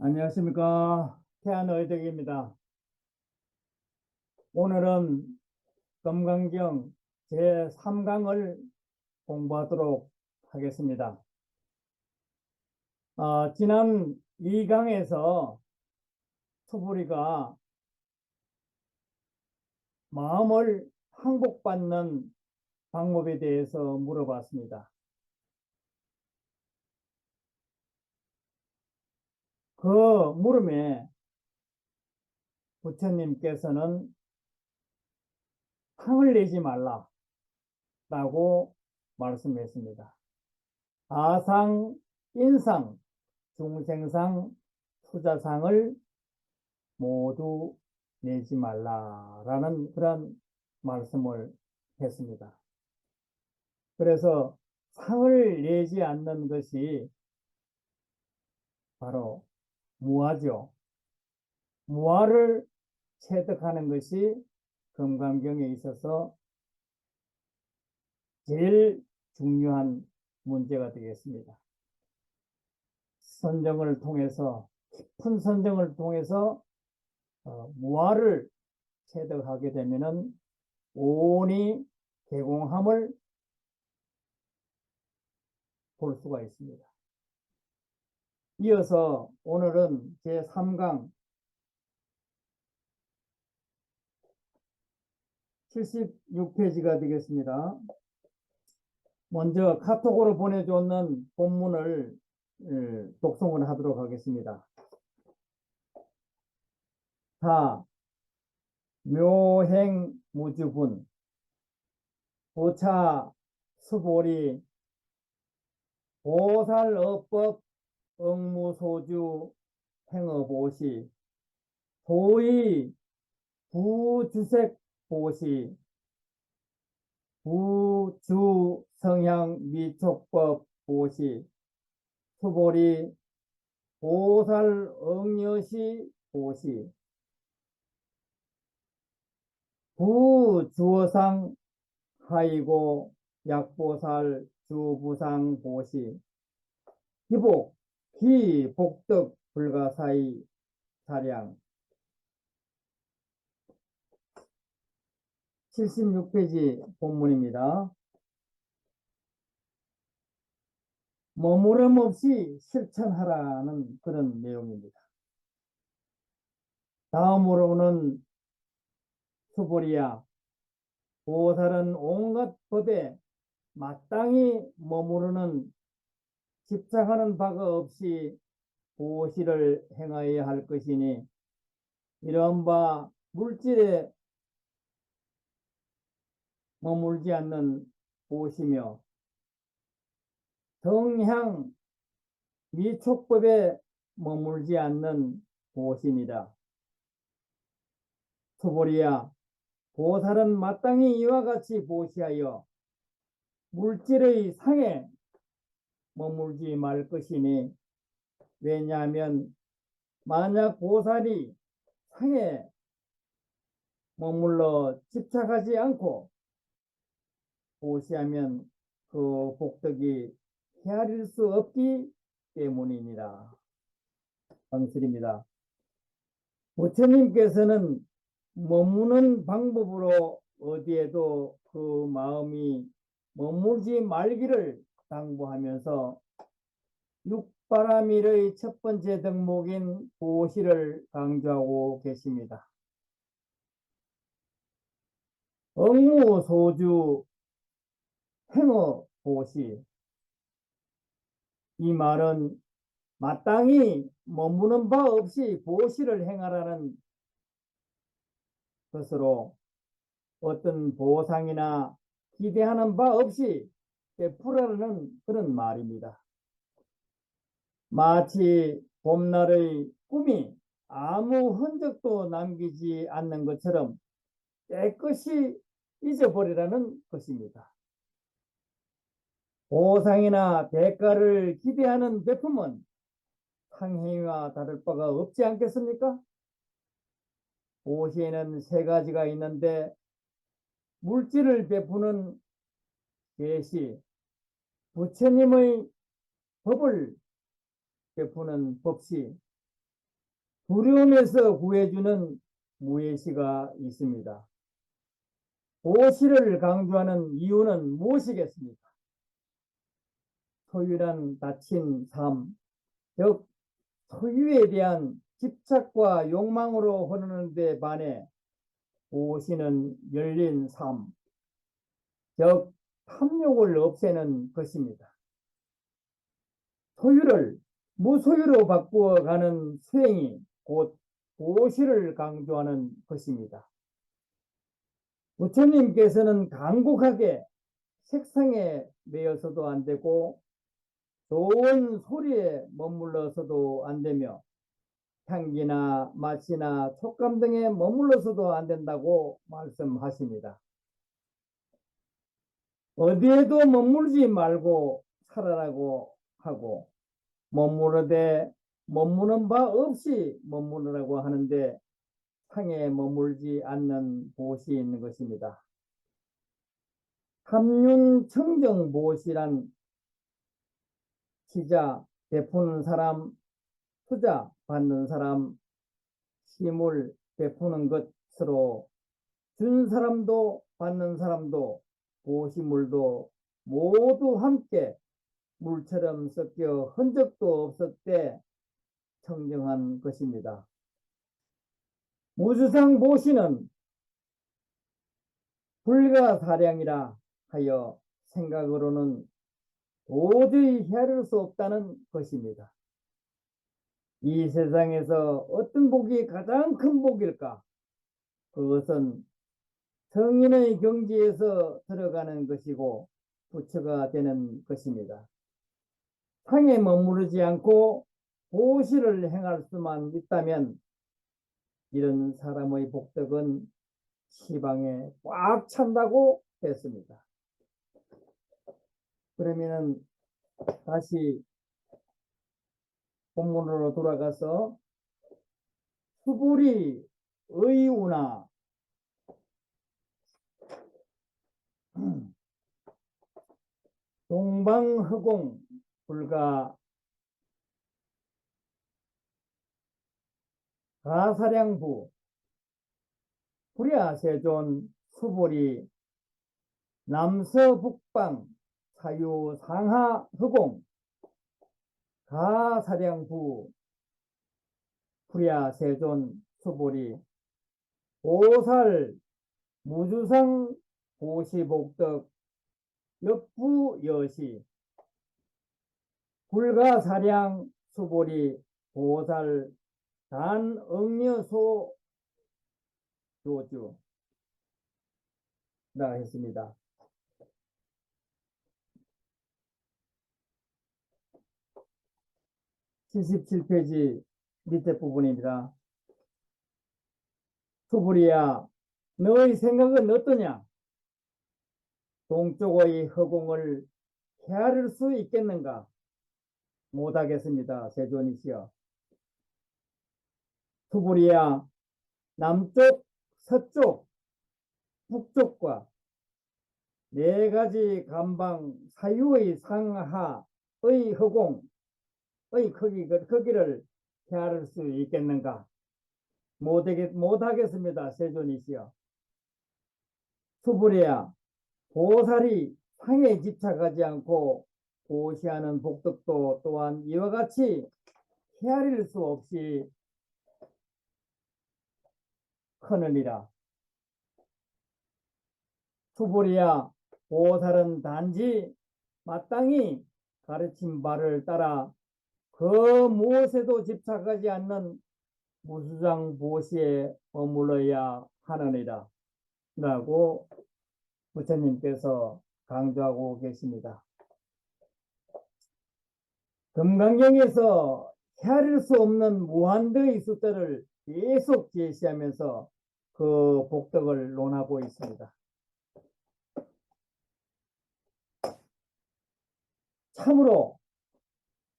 안녕하십니까. 태안의덕입니다. 오늘은 금강경 제3강을 공부하도록 하겠습니다. 지난 2강에서 수부리가 마음을 항복받는 방법에 대해서 물어봤습니다. 그 물음에 부처님께서는 상을 내지 말라라고 말씀했습니다. 아상, 인상, 중생상, 투자상을 모두 내지 말라라는 그런 말씀을 했습니다. 그래서 상을 내지 않는 것이 바로 무아죠. 무아를 체득하는 것이 금강경에 있어서 제일 중요한 문제가 되겠습니다. 선정을 통해서, 깊은 선정을 통해서 무아를 체득하게 되면은 온이 개공함을 볼 수가 있습니다. 이어서 오늘은 제3강 76페이지가 되겠습니다. 먼저 카톡으로 보내줬는 본문을 독송을 하도록 하겠습니다. 다 묘행무주분 부차 수보리 보살어법 응무소주 행어보시 도의 부주색보시 부주성향미촉법 보시 수보리 보살응여시 보시 부주어상 하이고 약보살 주부상 보시 기복 기복덕 불가사의 사량 76페이지 본문입니다. 머무름 없이 실천하라는 그런 내용입니다. 다음으로는 수보리야 보살은 온갖 법에 마땅히 머무르는 집착하는 바가 없이 보시를 행하여야 할 것이니 이런 바 물질에 머물지 않는 보시며 정향 미촉법에 머물지 않는 보시니라. 수보리야 보살은 마땅히 이와 같이 보시하여 물질의 상에 머물지 말 것이니 왜냐하면 만약 보살이 상에 머물러 집착하지 않고 보시하면 그 복덕이 헤아릴 수 없기 때문이니라. 방설입니다. 부처님께서는 머무는 방법으로 어디에도 그 마음이 머물지 말기를 당부하면서 육바라밀의 첫 번째 덕목인 보시를 강조하고 계십니다. 응무소주 행어 보시, 이 말은 마땅히 머무는 바 없이 보시를 행하라는 것으로 어떤 보상이나 기대하는 바 없이 베풀어라는 그런 말입니다. 마치 봄날의 꿈이 아무 흔적도 남기지 않는 것처럼 깨끗이 잊어버리라는 것입니다. 보상이나 대가를 기대하는 베품은 상행위와 다를 바가 없지 않겠습니까? 보시에는 세 가지가 있는데 물질을 베푸는 계시, 부처님의 법을 베푸는 법시, 두려움에서 구해주는 무예시가 있습니다. 보시를 강조하는 이유는 무엇이겠습니까? 소유란 닫힌 삶, 즉 소유에 대한 집착과 욕망으로 흐르는 데 반해 보시는 열린 삶, 즉 탐욕을 없애는 것입니다. 소유를 무소유로 바꾸어가는 수행이 곧 보시를 강조하는 것입니다. 부처님께서는 간곡하게 색상에 매여서도 안 되고 좋은 소리에 머물러서도 안 되며 향기나 맛이나 촉감 등에 머물러서도 안 된다고 말씀하십니다. 어디에도 머물지 말고 살아라고 하고 머무르되 머무는 바 없이 머무르라고 하는데 상에 머물지 않는 보시 있는 것입니다. 삼륜청정보시란 시자, 베푸는 사람, 투자, 받는 사람, 힘을 베푸는 것으로 준 사람도 받는 사람도 보시물도 모두 함께 물처럼 섞여 흔적도 없었대 청정한 것입니다. 무주상 보시는 불가사량이라 하여 생각으로는 도저히 헤아릴 수 없다는 것입니다. 이 세상에서 어떤 복이 가장 큰 복일까? 그것은 성인의 경지에서 들어가는 것이고 부처가 되는 것입니다. 상에 머무르지 않고 보시를 행할 수만 있다면 이런 사람의 복덕은 시방에 꽉 찬다고 했습니다. 그러면은 다시 본문으로 돌아가서 수불이 의우나 동방허공 불가 가사량부 불야세존 수불이 남서북방 사유상하허공 가사량부 불야세존 수불이 보살 무주상 보시복덕 역부여시 불가사량 수보리 보살 단응여소 교주라 했습니다. 77페이지 밑에 부분입니다. 수불이야, 너의 생각은 어떠냐? 동쪽의 허공을 헤아릴 수 있겠는가? 못하겠습니다. 세존이시여. 수불이야, 남쪽, 서쪽, 북쪽과 네 가지 간방 사유의 상하의 허공의 크기를 헤아릴 수 있겠는가? 못하겠습니다. 세존이시여. 수불이야, 보살이 상에 집착하지 않고 보시하는 복덕도 또한 이와 같이 헤아릴 수 없이 크느니라. 수불이야, 보살은 단지 마땅히 가르친 바를 따라 그 무엇에도 집착하지 않는 무수장 보시에 머물러야 하느니라 라고 부처님께서 강조하고 계십니다. 금강경에서 헤아릴 수 없는 무한대의 숫자를 계속 제시하면서 그 복덕을 논하고 있습니다. 참으로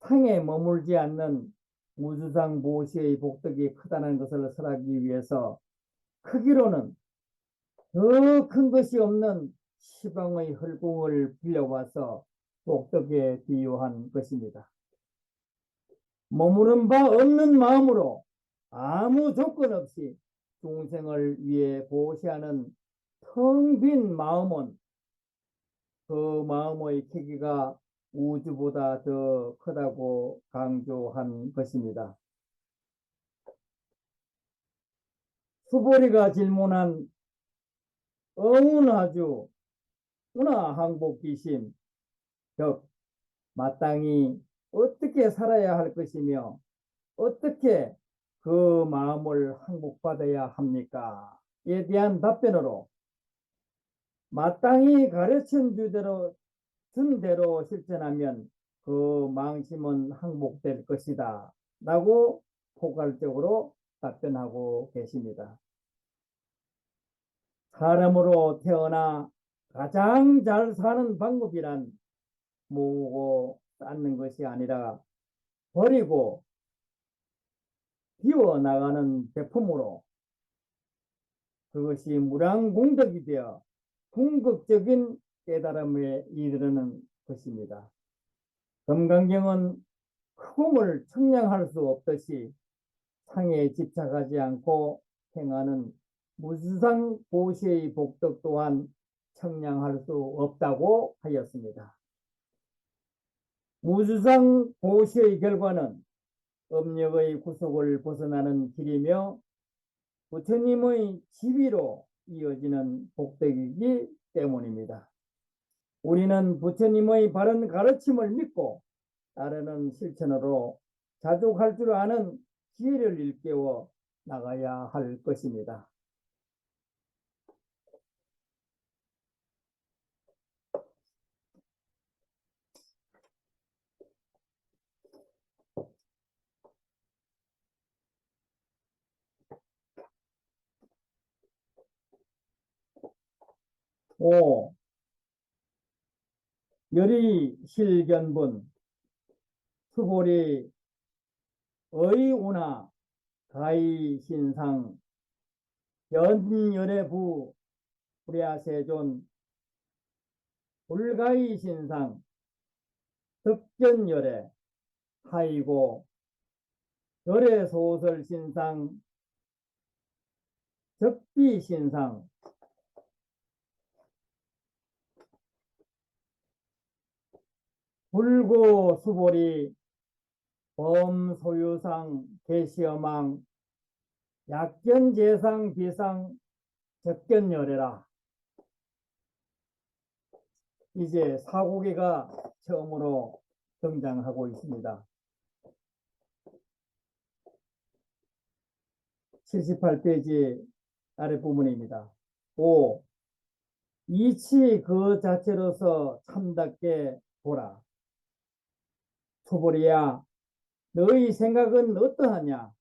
상에 머물지 않는 무주상 보시의 복덕이 크다는 것을 설하기 위해서 크기로는 더 큰 것이 없는 시방의 헐궁을 빌려와서 복덕에 비유한 것입니다. 머무는 바 없는 마음으로 아무 조건 없이 중생을 위해 보시하는 텅 빈 마음은 그 마음의 크기가 우주보다 더 크다고 강조한 것입니다. 수보리가 질문한 어운하주 운하항복기심, 즉 마땅히 어떻게 살아야 할 것이며 어떻게 그 마음을 항복받아야 합니까? 에 대한 답변으로 마땅히 가르친 준 대로 실천하면 그 망심은 항복될 것이다 라고 포괄적으로 답변하고 계십니다. 사람으로 태어나 가장 잘 사는 방법이란 모으고 쌓는 것이 아니라 버리고 비워나가는 제품으로 그것이 무량공덕이 되어 궁극적인 깨달음에 이르는 것입니다. 금강경은 크공을 청량할 수 없듯이 상에 집착하지 않고 행하는 무주상 보시의 복덕 또한 청량할 수 없다고 하였습니다. 무주상 보시의 결과는 업력의 구속을 벗어나는 길이며 부처님의 지위로 이어지는 복덕이기 때문입니다. 우리는 부처님의 바른 가르침을 믿고 따르는 실천으로 자족할 줄 아는 지혜를 일깨워 나가야 할 것입니다. 오, 열이 실견분 수보리 의운하 가이신상 연열애부 불야세존 불가이신상 득견열애 하이고 열애소설신상 적비신상 불고수보리 범소유상 개시어망 약견재상 비상 적견열애라. 이제 사고개가 처음으로 등장하고 있습니다. 78페이지 아랫부분입니다. 5. 이치 그 자체로서 참답게 보라. 수보리야, 너희 생각은 어떠하냐?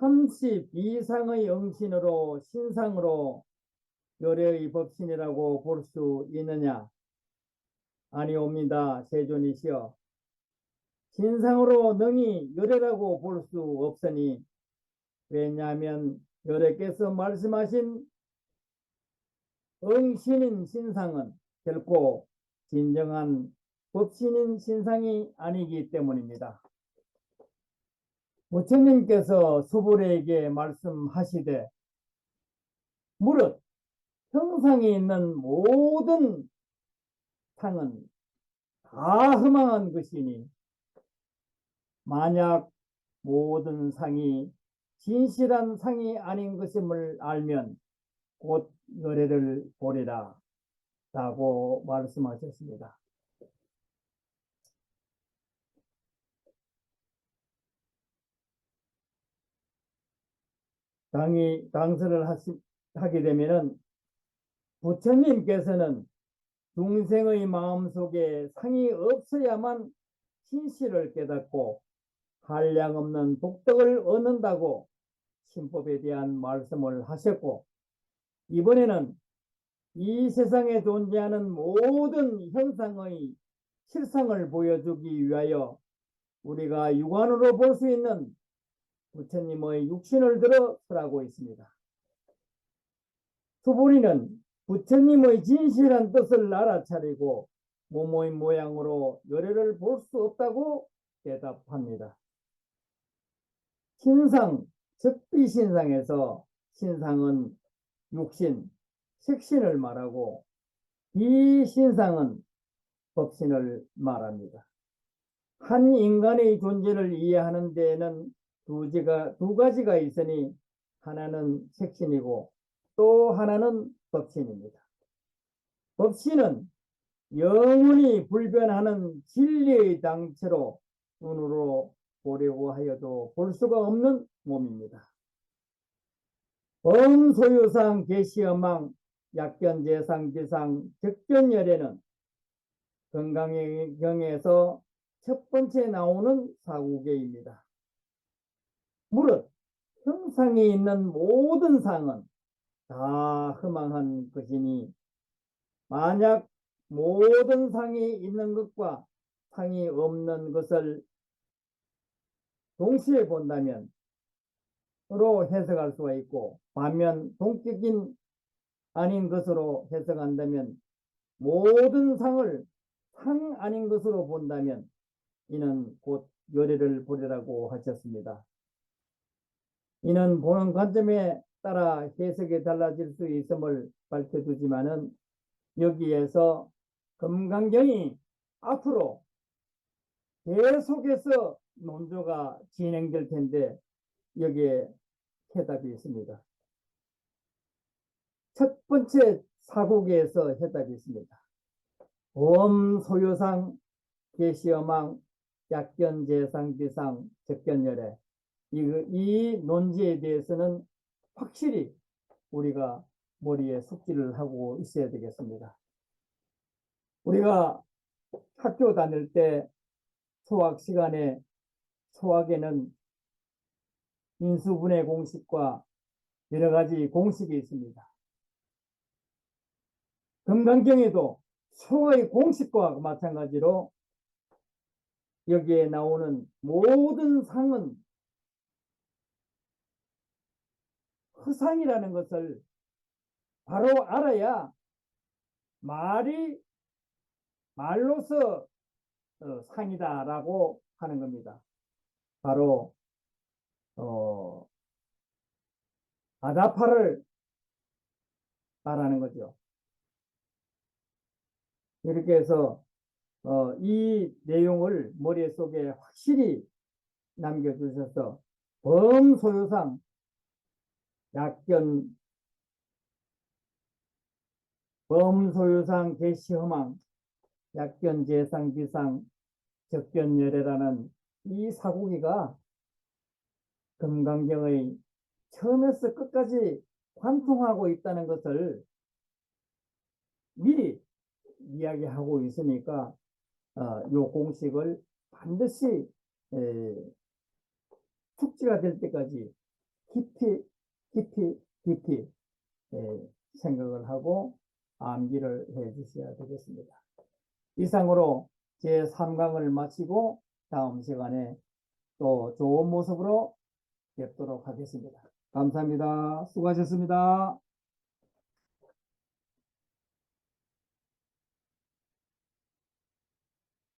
30 이상의 응신으로 신상으로 열애의 법신이라고 볼 수 있느냐? 아니옵니다. 세존이시여. 신상으로 능히 열애라고 볼 수 없으니 왜냐하면 열애께서 말씀하신 응신인 신상은 결코 진정한 법신인 신상이 아니기 때문입니다. 부처님께서 수보리에게 말씀하시되 무릇 형상이 있는 모든 상은 다 허망한 것이니 만약 모든 상이 진실한 상이 아닌 것임을 알면 곧 열애를 보리라 라고 말씀하셨습니다. 강설을 하게 되면은 부처님께서는 중생의 마음속에 상이 없어야만 진실을 깨닫고 한량없는 복덕을 얻는다고 신법에 대한 말씀을 하셨고, 이번에는 이 세상에 존재하는 모든 현상의 실상을 보여주기 위하여 우리가 육안으로 볼 수 있는 부처님의 육신을 들어 설하고 있습니다. 수보리는 부처님의 진실한 뜻을 알아차리고 모모의 모양으로 열애를 볼 수 없다고 대답합니다. 신상, 적비신상에서 신상은 육신, 색신을 말하고 비신상은 법신을 말합니다. 한 인간의 존재를 이해하는 데에는 두 가지가 있으니 하나는 색신이고 또 하나는 법신입니다. 법신은 영원히 불변하는 진리의 당체로 눈으로 보려고 하여도 볼 수가 없는 몸입니다. 범소유상 계시어망 약견재상 적견열에는 건강의 경에서 첫 번째 나오는 사국계입니다. 무릇 형상이 있는 모든 상은 다 허망한 것이니 만약 모든 상이 있는 것과 상이 없는 것을 동시에 본다면 로 해석할 수가 있고 반면 동격인 아닌 것으로 해석한다면 모든 상을 상 아닌 것으로 본다면 이는 곧 요리를 보리라고 하셨습니다. 이는 보는 관점에 따라 해석이 달라질 수 있음을 밝혀두지만은 여기에서 금강경이 앞으로 계속해서 논조가 진행될 텐데 여기에 해답이 있습니다. 첫 번째 사국에서 해답이 있습니다. 범소유상 계시어망 약견재상비상 적견열애 이 논지에 대해서는 확실히 우리가 머리에 숙지를 하고 있어야 되겠습니다. 우리가 학교 다닐 때 수학 시간에 수학에는 인수분해 공식과 여러 가지 공식이 있습니다. 금강경에도 수의 공식과 마찬가지로 여기에 나오는 모든 상은 허상이라는 것을 바로 알아야 말로서 상이다라고 하는 겁니다. 바로 아다파를 말하는 거죠. 이렇게 해서 이 내용을 머릿속에 확실히 남겨주셔서 범소유상 약견 범소유상 계시허망 약견재상비상 적견열애라는 이 사국이가 금강경의 처음에서 끝까지 관통하고 있다는 것을 미리 이야기하고 있으니까 이 공식을 반드시 숙지가 될 때까지 깊이 생각을 하고 암기를 해 주셔야 되겠습니다. 이상으로 제3강을 마치고 다음 시간에 또 좋은 모습으로 뵙도록 하겠습니다. 감사합니다. 수고하셨습니다.